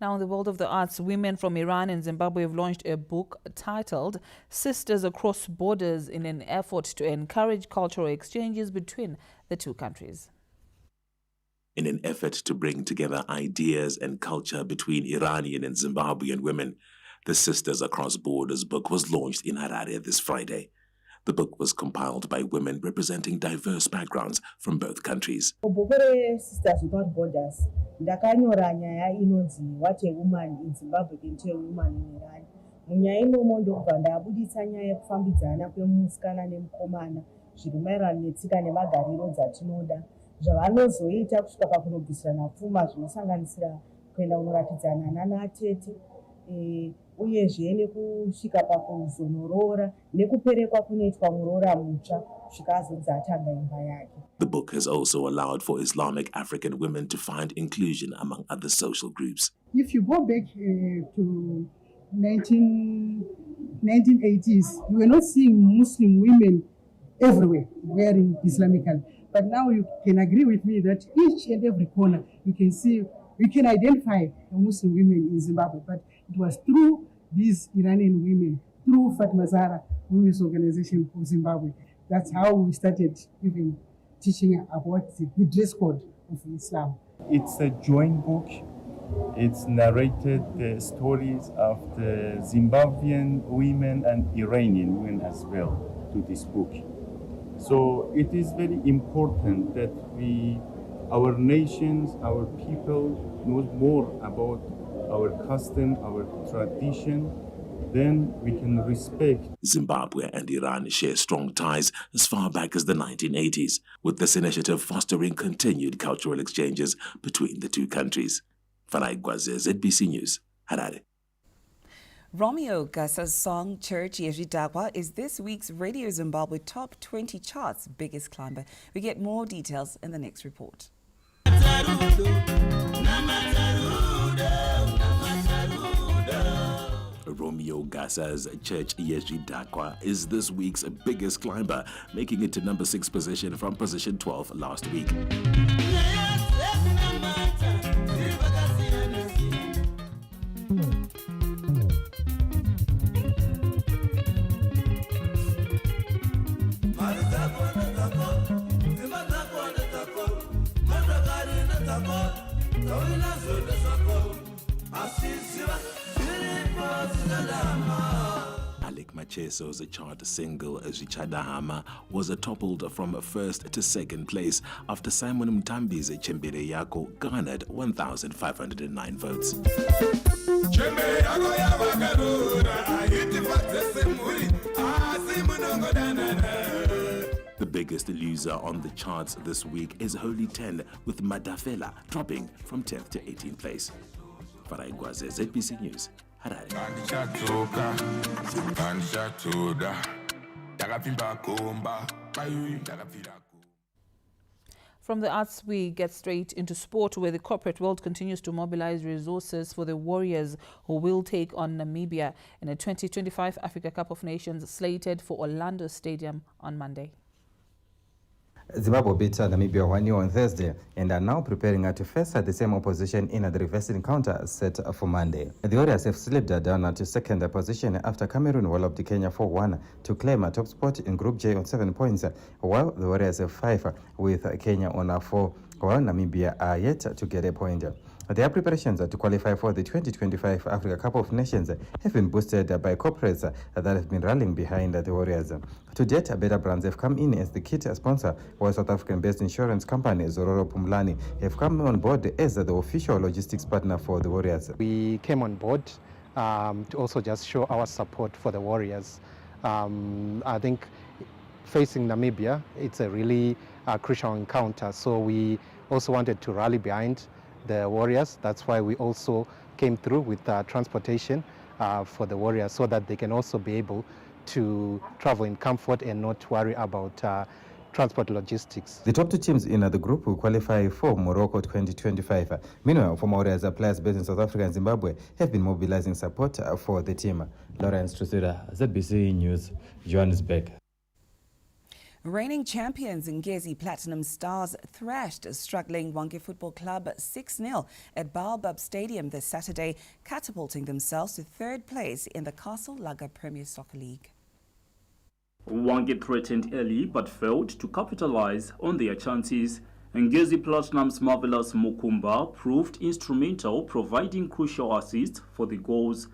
Now, in the world of the arts, women from Iran and Zimbabwe have launched a book titled Sisters Across Borders in an effort to encourage cultural exchanges between the two countries. In an effort to bring together ideas and culture between Iranian and Zimbabwean women, the Sisters Across Borders book was launched in Harare this Friday. The book was compiled by women representing diverse backgrounds from both countries. Sisters Without Borders, ndakanyora nyaya inonzi What a Woman in Zimbabwe Can Tell a Woman in Iran. Munyaya imomo ndobva ndabudisa nyaya yekufambidzana kwemusikana nemukomana zviri maererano netsika nemagariro dzatinoda zvavanozoita kusvika pakunobvisirana pfuma zvinosanganisira kuenda kunoratidzana nanatete uyezve nekusvika pakuzonoroora nekuperekwa kunoitwa muroora mutsva kusvika azonzi atanga imba yake. The book has also allowed for Islamic African women to find inclusion among other social groups. If you go back to 1980s, you were not seeing Muslim women everywhere wearing Islamic color. But now you can agree with me that each and every corner you can see, you can identify Muslim women in Zimbabwe. But it was through these Iranian women, through Fatma Zahra Women's Organization of Zimbabwe. That's how we started even teaching about the dress code of Islam. It's a joint book. It's narrated the stories of the Zimbabwean women and Iranian women as well to this book. So it is very important that our nations, our people know more about our custom, our tradition, then we can respect. Zimbabwe and Iran share strong ties as far back as the 1980s, with this initiative fostering continued cultural exchanges between the two countries. Farai Gwaze, ZBC News, Harare. Romeo Gasa's song Church Yezvidakwa is this week's Radio Zimbabwe Top 20 charts biggest climber. We get more details in the next report. Romeo Gasa's Church Yezvidakwa is this week's biggest climber, making it to number 6 position from position 12 last week. Alec Macheso's chart single Zichadahama was toppled from first to second place after Simon Mtambi's Chembere Yako garnered 1,509 votes. The biggest loser on the charts this week is Holy 10, with Madafela dropping from 10th to 18th place. Farai Gwaze, ZBC News, Harare. From the arts, we get straight into sport, where the corporate world continues to mobilize resources for the Warriors, who will take on Namibia in a 2025 Africa Cup of Nations slated for Orlando Stadium on Monday. Zimbabwe beat Namibia 1-0 on Thursday and are now preparing to face the same opposition in the reverse encounter set for Monday. The Warriors have slipped down to second position after Cameroon walloped Kenya 4-1 to claim a top spot in Group J on 7 points, while the Warriors have 5 with Kenya on 4, while Namibia are yet to get a point. Their preparations to qualify for the 2025 Africa Cup of Nations have been boosted by corporates that have been rallying behind the Warriors. To date, Beta Brands have come in as the kit sponsor, while South African-based insurance company Zororo Pumlani have come on board as the official logistics partner for the Warriors. We came on board to also just show our support for the Warriors. I think facing Namibia, it's a really crucial encounter, so we also wanted to rally behind the Warriors. That's why we also came through with transportation for the Warriors, so that they can also be able to travel in comfort and not worry about transport logistics. The top 2 teams in the group will qualify for Morocco 2025. Meanwhile, former Warriors players based in South Africa and Zimbabwe have been mobilizing support for the team. Lawrence Trusida, ZBC News, Johannesburg. Reigning champions Ngezi Platinum Stars thrashed struggling Hwange Football Club 6-0 at Baobab Stadium this Saturday, catapulting themselves to 3rd place in the Castle Lager Premier Soccer League. Hwange threatened early but failed to capitalize on their chances. Ngezi Platinum's marvelous Mukumba proved instrumental, providing crucial assists for the goals.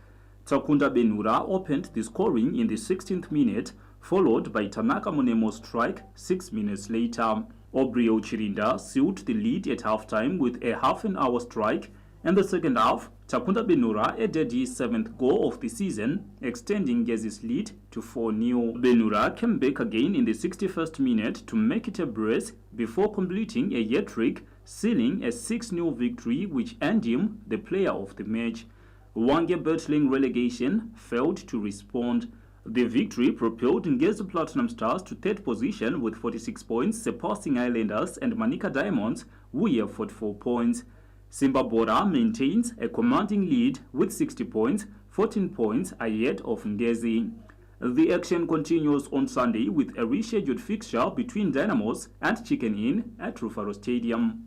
Takunda Benura opened the scoring in the 16th minute, followed by Tanaka Munemo's strike 6 minutes later. Obrio Chirinda sealed the lead at halftime with a half-an-hour strike. In the second half, Takunda Benura added his 7th goal of the season, extending Ngezi's lead to 4-0. Benura came back again in the 61st minute to make it a brace before completing a hat-trick, sealing a 6-0 victory which earned him the player of the match. Hwange, battling relegation, failed to respond. The victory propelled Ngezi Platinum Stars to 3rd position with 46 points, surpassing Islanders and Manika Diamonds, who have 44 points. Simba Bora maintains a commanding lead with 60 points, 14 points ahead of Ngezi. The action continues on Sunday with a rescheduled fixture between Dynamos and Chicken Inn at Rufaro Stadium.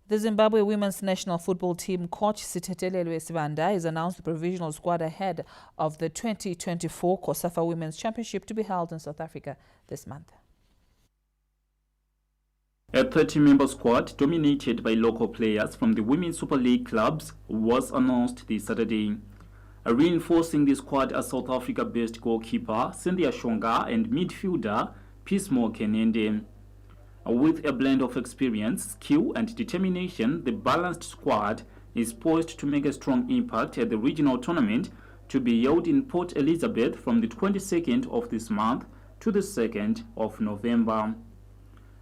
The Zimbabwe women's national football team coach Sitetelelwe Sibanda has announced the provisional squad ahead of the 2024 COSAFA Women's Championship to be held in South Africa this month. A 30-member squad dominated by local players from the Women's Super League clubs was announced this Saturday. Reinforcing the squad are South Africa-based goalkeeper Cynthia Shonga and midfielder Pismo Kenende. With a blend of experience, skill and determination, the balanced squad is poised to make a strong impact at the regional tournament to be held in Port Elizabeth from the 22nd of this month to the 2nd of November.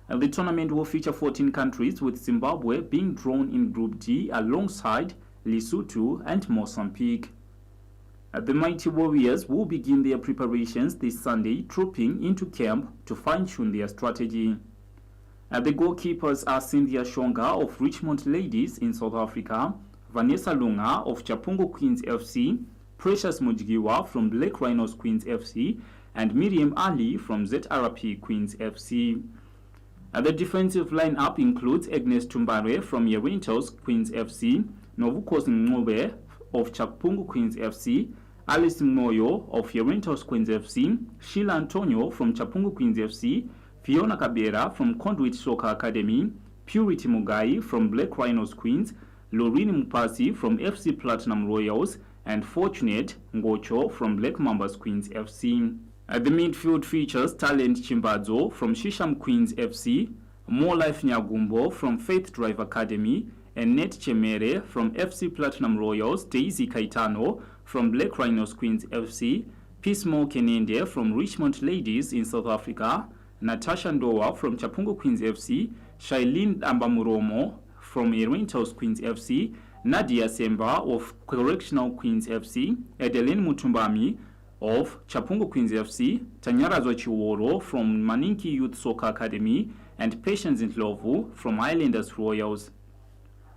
The tournament will feature 14 countries, with Zimbabwe being drawn in Group D alongside Lesotho, and Mozambique. The Mighty Warriors will begin their preparations this Sunday, trooping into camp to fine-tune their strategy. The goalkeepers are Cynthia Shonga of Richmond Ladies in South Africa, Vanessa Lunga of Chapungu Queens FC, Precious Mujigiwa from Black Rhinos Queens FC, and Miriam Ali from ZRP Queens FC. The defensive lineup includes Agnes Tumbare from Yerentos Queens FC, Novukosi Ngobe of Chapungu Queens FC, Alice Moyo of Yerentos Queens FC, Sheila Antonio from Chapungu Queens FC, Fiona Kabera from Conduit Soccer Academy, Purity Mugai from Black Rhinos Queens, Lorine Mupasi from FC Platinum Royals, and Fortunate Ngocho from Black Mambas Queens FC. The midfield features Talent Chimbadzo from Shisham Queens FC, More Life Nyagumbo from Faith Drive Academy, and Net Chemere from FC Platinum Royals, Daisy Kaitano from Black Rhinos Queens FC, Peace Mo Kenende from Richmond Ladies in South Africa, Natasha Ndoa from Chapungu Queens FC, Shailene Ambamuromo from Yerentos Queens FC, Nadia Semba of Correctional Queens FC, Edeline Mutumbami of Chapungu Queens FC, Tanyarazo Chiworo from Maninki Youth Soccer Academy, and Patience Ndlovu from Islanders Royals.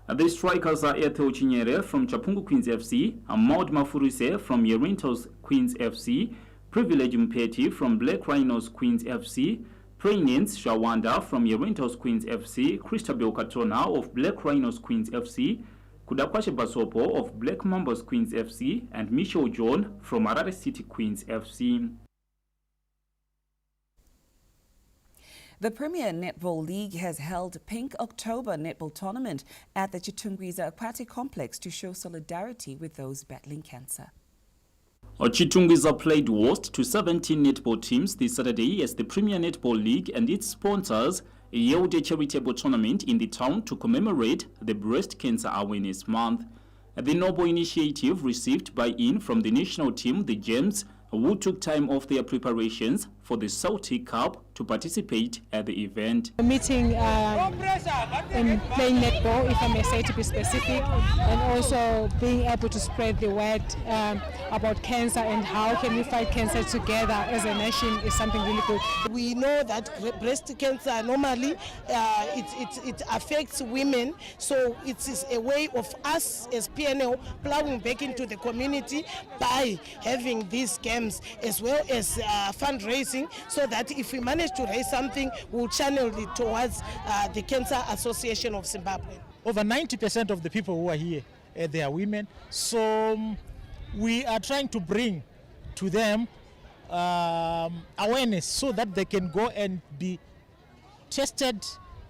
The strikers are Ethel Chinyere from Chapungu Queens FC, Maud Mafurise from Yerentos Queens FC, Privilege Mpeti from Black Rhinos Queens FC, Prainance Shawanda from Yerentos Queens FC, Christabel Katona of Black Rhinos Queens FC, Kudakwashe Basopo of Black Mambas Queens FC, and Michelle John from Harare City Queens FC. The Premier Netball League has held Pink October Netball Tournament at the Chitungwiza Aquatic Complex to show solidarity with those battling cancer. Chitungwiza played host to 17 netball teams this Saturday as the Premier Netball League and its sponsors held a charitable tournament in the town to commemorate the Breast Cancer Awareness Month. The noble initiative received buy-in from the national team, the Gems, who took time off their preparations for the Celtic Cup to participate at the event. Meeting and playing netball, if I may say, to be specific, and also being able to spread the word about cancer and how can we fight cancer together as a nation is something really good. We know that breast cancer normally it affects women, so it is a way of us as PNL plowing back into the community by having these games as well as fundraising, so that if we manage to raise something, we'll channel it towards the Cancer Association of Zimbabwe. Over 90% of the people who are here, they are women. So we are trying to bring to them awareness so that they can go and be tested,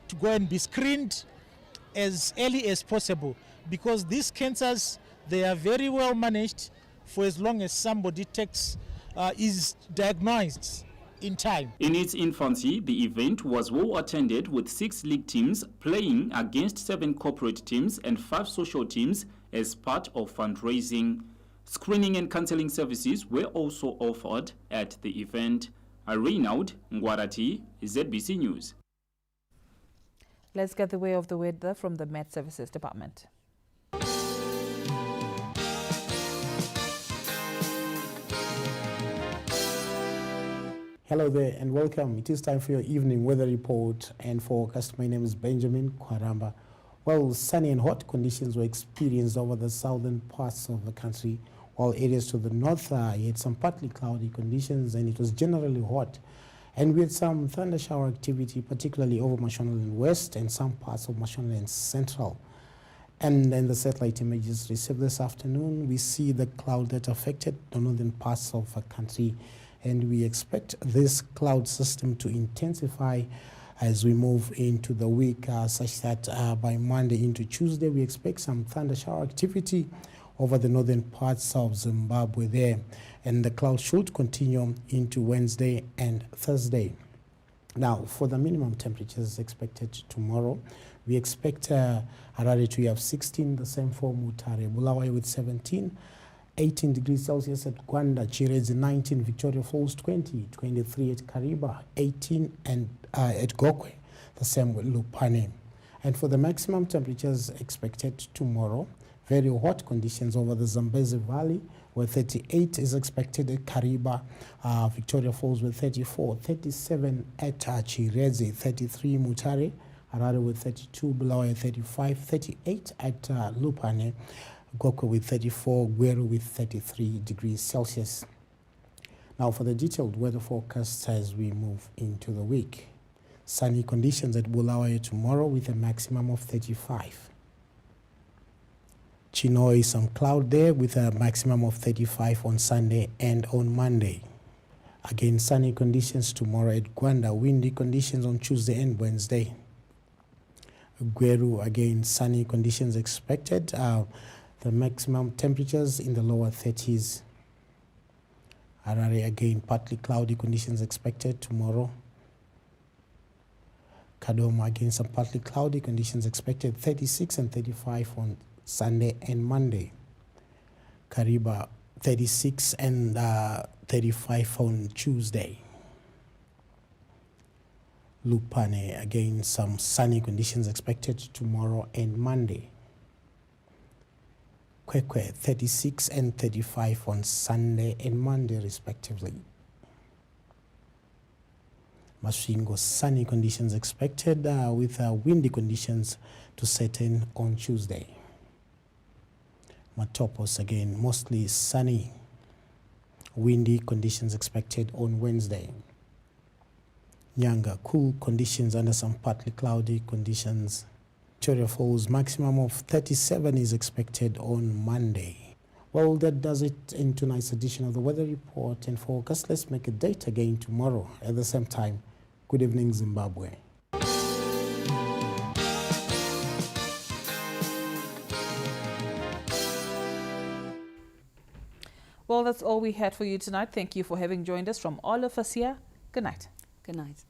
to go and be screened as early as possible. Because these cancers, they are very well managed for as long as somebody is diagnosed in time. In its infancy, the event was well attended with 6 league teams playing against 7 corporate teams and 5 social teams as part of fundraising. Screening and counseling services were also offered at the event. Reynold Ngwarati, ZBC News. Let's get the way of the weather from the Met Services Department. Hello there and welcome. It is time for your evening weather report and forecast. My name is Benjamin Kwaramba. Well, sunny and hot conditions were experienced over the southern parts of the country, while areas to the north had some partly cloudy conditions and it was generally hot. And we had some thunder shower activity, particularly over Mashonaland West and some parts of Mashonaland Central. And in the satellite images received this afternoon, we see the cloud that affected the northern parts of the country. And we expect this cloud system to intensify as we move into the week, such that by Monday into Tuesday, we expect some thunder shower activity over the northern parts of Zimbabwe there. And the cloud should continue into Wednesday and Thursday. Now, for the minimum temperatures expected tomorrow, we expect Harare to have 16, the same for Mutare, Bulawayo with 17, 18 degrees Celsius at Gwanda, Chirezi 19, Victoria Falls 20, 23 at Kariba, 18 and at Gokwe, the same with Lupane. And for the maximum temperatures expected tomorrow, very hot conditions over the Zambezi Valley, where 38 is expected at Kariba, Victoria Falls with 34, 37 at Chirezi, 33 Mutare, Harare with 32, Bulawayo 35, 38 at Lupane, Gokwe with 34, Gweru with 33 degrees Celsius. Now for the detailed weather forecast as we move into the week. Sunny conditions at Bulawayo tomorrow with a maximum of 35. Chinhoyi, some cloud there with a maximum of 35 on Sunday and on Monday. Again, sunny conditions tomorrow at Gwanda, windy conditions on Tuesday and Wednesday. Gweru, again, sunny conditions expected. The maximum temperatures in the lower 30s. Harare, again, partly cloudy conditions expected tomorrow. Kadoma, again, some partly cloudy conditions expected, 36 and 35 on Sunday and Monday. Kariba, 36 and 35 on Tuesday. Lupane, again, some sunny conditions expected tomorrow and Monday. Kwekwe, 36 and 35 on Sunday and Monday, respectively. Masvingo, sunny conditions expected with windy conditions to set in on Tuesday. Matopos, again, mostly sunny, windy conditions expected on Wednesday. Nyanga, cool conditions under some partly cloudy conditions. Victoria Falls, maximum of 37 is expected on Monday. Well, that does it in tonight's edition of the Weather Report and Forecast. Let's make a date again tomorrow at the same time. Good evening, Zimbabwe. Well, that's all we had for you tonight. Thank you for having joined us. From all of us here, good night. Good night.